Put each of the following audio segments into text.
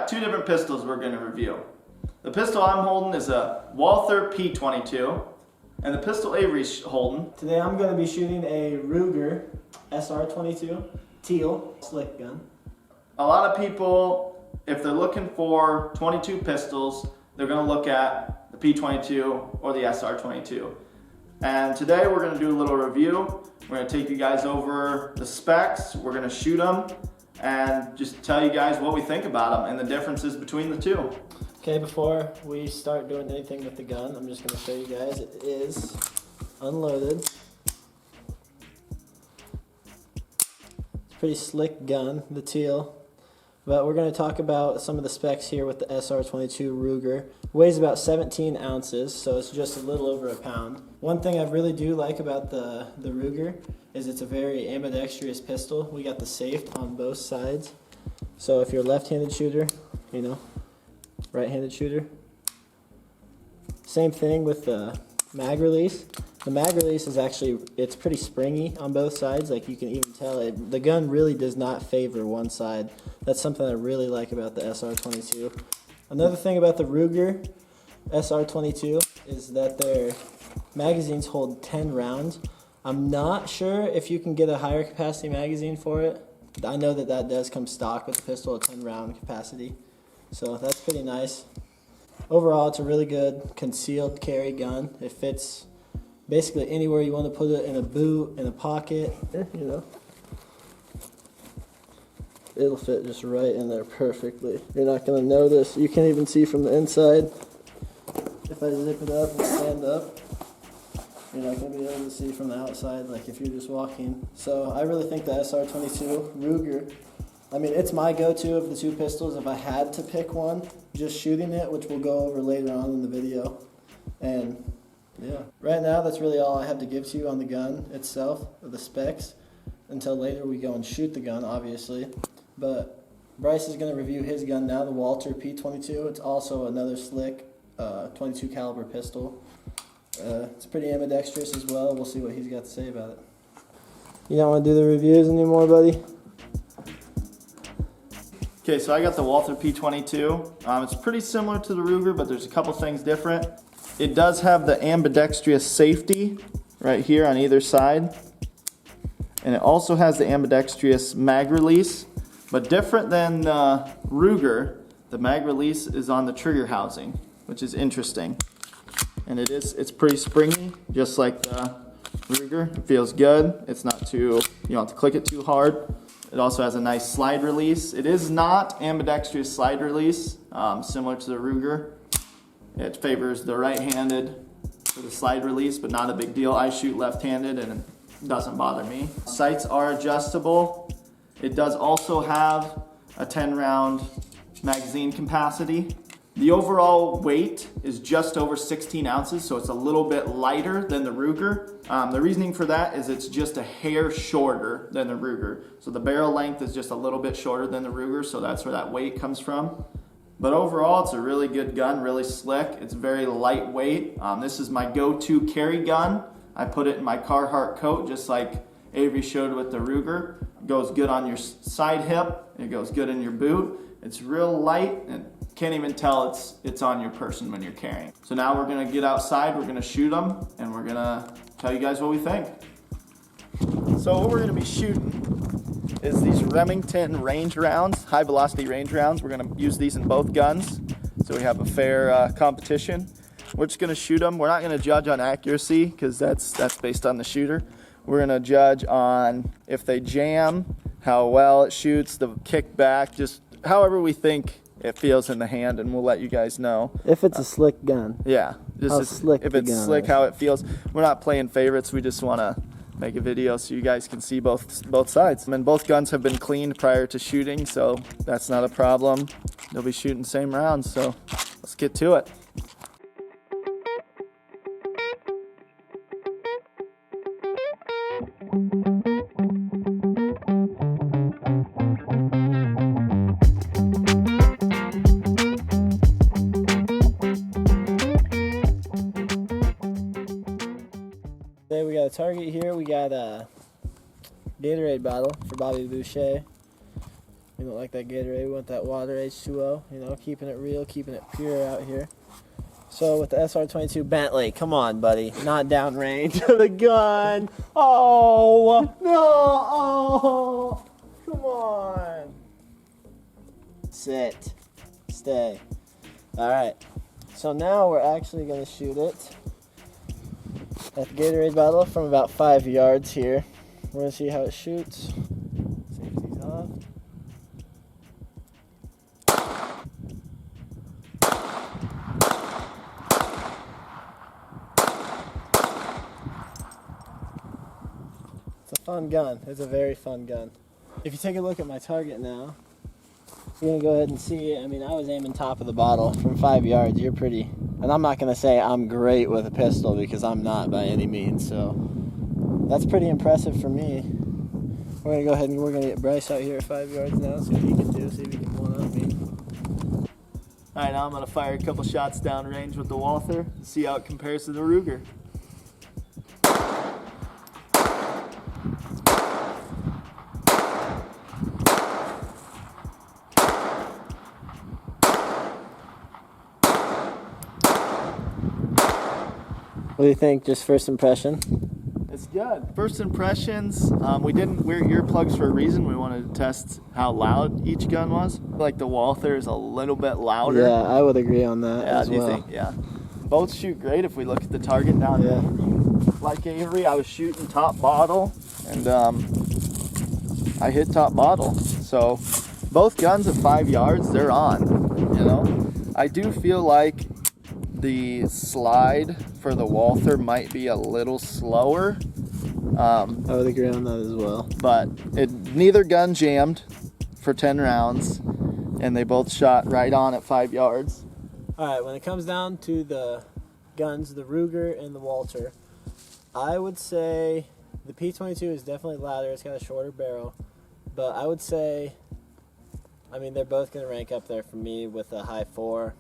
got two different pistols we're going to review. The pistol I'm holding is a Walther P22, and the pistol Avery's holding. Today I'm going to be shooting a Ruger SR22 teal slick gun. A lot of people, if they're looking for 22 pistols, they're going to look at the P22 or the SR22. And today we're going to do a little review. We're going to take you guys over the specs, we're going to shoot them, and just tell you guys what we think about them and the differences between the two. Okay, before we start doing anything with the gun, I'm just going to show you guys it is unloaded. It's a pretty slick gun, the teal. But we're going to talk about some of the specs here with the SR22 Ruger. It weighs about 17 ounces, so it's just a little over a pound. One thing I really do like about the Ruger is it's a very ambidextrous pistol. We got the safe on both sides. So if you're a left-handed shooter, you know, right-handed shooter. Same thing with the mag release. The mag release is actually, it's pretty springy on both sides. Like you can even tell, the gun really does not favor one side. That's something I really like about the SR22. Another thing about the Ruger SR22 is that their magazines hold 10 rounds. I'm not sure if you can get a higher capacity magazine for it. I know that that does come stock with the pistol, a 10 round capacity. So that's pretty nice. Overall, it's a really good concealed carry gun. It fits basically anywhere you want to put it, in a boot, in a pocket, you know. It'll fit just right in there perfectly. You're not going to notice. You can't even see from the inside. If I zip it up and stand up, you're not going to be able to see from the outside like if you're just walking. So I really think the SR22 Ruger, I mean, it's my go-to of the two pistols if I had to pick one. Just shooting it, which we'll go over later on in the video. And yeah, right now that's really all I have to give to you on the gun itself, or the specs, until later we go and shoot the gun, obviously. But Bryce is going to review his gun now, the Walther P22. It's also another slick 22 caliber pistol. It's pretty ambidextrous as well. We'll see what he's got to say about it. You don't want to do the reviews anymore, buddy? Okay, so I got the Walther P22. It's pretty similar to the Ruger, but there's a couple things different. It does have the ambidextrous safety right here on either side. And it also has the ambidextrous mag release. But different than the Ruger, the mag release is on the trigger housing, which is interesting. And it's pretty springy, just like the Ruger. It feels good. It's not too, you don't have to click it too hard. It also has a nice slide release. It is not ambidextrous slide release, similar to the Ruger. It favors the right-handed for the slide release, but not a big deal. I shoot left-handed and it doesn't bother me. Sights are adjustable. It does also have a 10-round magazine capacity. The overall weight is just over 16 ounces, so it's a little bit lighter than the Ruger. The reasoning for that is it's just a hair shorter than the Ruger. So the barrel length is just a little bit shorter than the Ruger, so that's where that weight comes from. But overall, it's a really good gun, really slick. It's very lightweight. This is my go-to carry gun. I put it in my Carhartt coat, just like Avery showed with the Ruger. It goes good on your side hip. It goes good in your boot. It's real light and can't even tell it's on your person when you're carrying. So now we're gonna get outside, we're gonna shoot them, and we're gonna tell you guys what we think. So what we're gonna be shooting is these Remington range rounds, high velocity range rounds. We're gonna use these in both guns, so we have a fair competition. We're just gonna shoot them. We're not gonna judge on accuracy, because that's based on the shooter. We're gonna judge on if they jam, how well it shoots, the kickback, just however we think it feels in the hand, and we'll let you guys know. If it's a slick gun. Yeah, if it's slick, how it feels. We're not playing favorites, we just want to make a video so you guys can see both sides. And both guns have been cleaned prior to shooting, so that's not a problem. They'll be shooting the same rounds, so let's get to it. Okay, we got a target here. We got a Gatorade bottle for Bobby Boucher. We don't like that Gatorade. We want that water H2O. You know, keeping it real, keeping it pure out here. So with the SR22 Bentley, come on, buddy, not downrange of the gun. Oh no! Oh, come on. Sit. Stay. All right. So now we're actually going to shoot it at the Gatorade bottle from about 5 yards here. We're going to see how it shoots. Safety's off. It's a fun gun. It's a very fun gun. If you take a look at my target now, you're going to go ahead and see it. I mean, I was aiming top of the bottle from 5 yards. You're pretty... And I'm not going to say I'm great with a pistol because I'm not by any means. So that's pretty impressive for me. We're going to go ahead and we're going to get Bryce out here at 5 yards now. See what he can do. See if he can one-up me. Alright, now I'm going to fire a couple shots downrange with the Walther. See how it compares to the Ruger. What do you think? Just first impression? It's good. First impressions, we didn't wear earplugs for a reason. We wanted to test how loud each gun was. Like the Walther is a little bit louder. Yeah, I would agree on that as do you well. think? Yeah. Both shoot great if we look at the target down there. Like Avery, I was shooting top bottle, and I hit top bottle. So both guns at 5 yards, they're on, you know. I do feel like the slide for the Walther might be a little slower. I would agree on that as well. But neither gun jammed for 10 rounds, and they both shot right on at 5 yards. All right, when it comes down to the guns, the Ruger and the Walther, I would say the P22 is definitely louder. It's got a shorter barrel. But I would say, I mean, they're both going to rank up there for me with a high 4.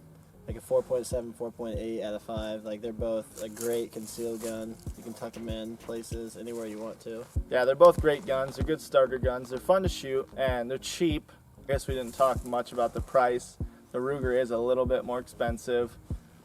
Like a 4.7, 4.8 out of 5. Like, they're both a great concealed gun. You can tuck them in places, anywhere you want to. Yeah, they're both great guns. They're good starter guns. They're fun to shoot, and they're cheap. I guess we didn't talk much about the price. The Ruger is a little bit more expensive,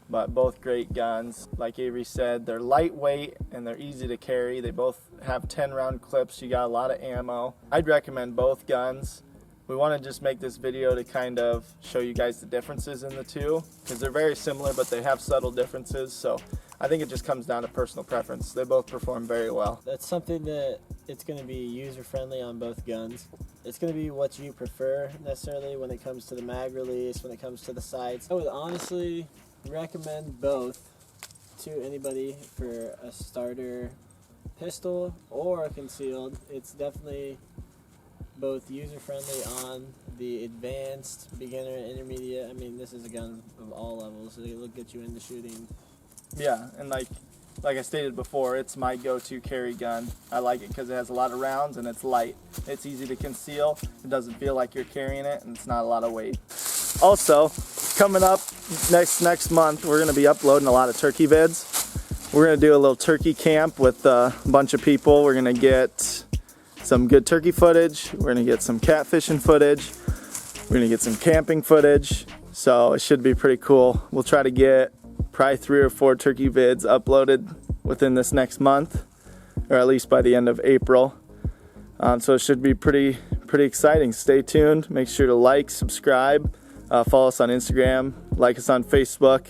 but both great guns. Like Avery said, they're lightweight, and they're easy to carry. They both have 10-round clips. You got a lot of ammo. I'd recommend both guns. We want to just make this video to kind of show you guys the differences in the two, because they're very similar, but they have subtle differences. So I think it just comes down to personal preference. They both perform very well. That's something that it's going to be user-friendly on both guns. It's going to be what you prefer necessarily when it comes to the mag release, when it comes to the sights. I would honestly recommend both to anybody for a starter pistol or a concealed. It's definitely both user-friendly on the advanced, beginner, and intermediate. I mean, this is a gun of all levels, so it'll get you into shooting. Yeah, and like I stated before, it's my go-to carry gun. I like it because it has a lot of rounds and it's light. It's easy to conceal. It doesn't feel like you're carrying it, and it's not a lot of weight. Also, coming up next month, we're going to be uploading a lot of turkey vids. We're going to do a little turkey camp with a bunch of people. We're going to get some good turkey footage. We're gonna get some catfishing footage. We're gonna get some camping footage. So it should be pretty cool. We'll try to get probably 3 or 4 turkey vids uploaded within this next month, or at least by the end of April. So it should be pretty exciting. Stay tuned. Make sure to like, subscribe, follow us on Instagram, like us on Facebook,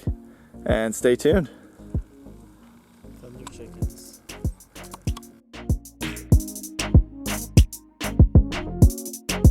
and stay tuned. Thunder chickens.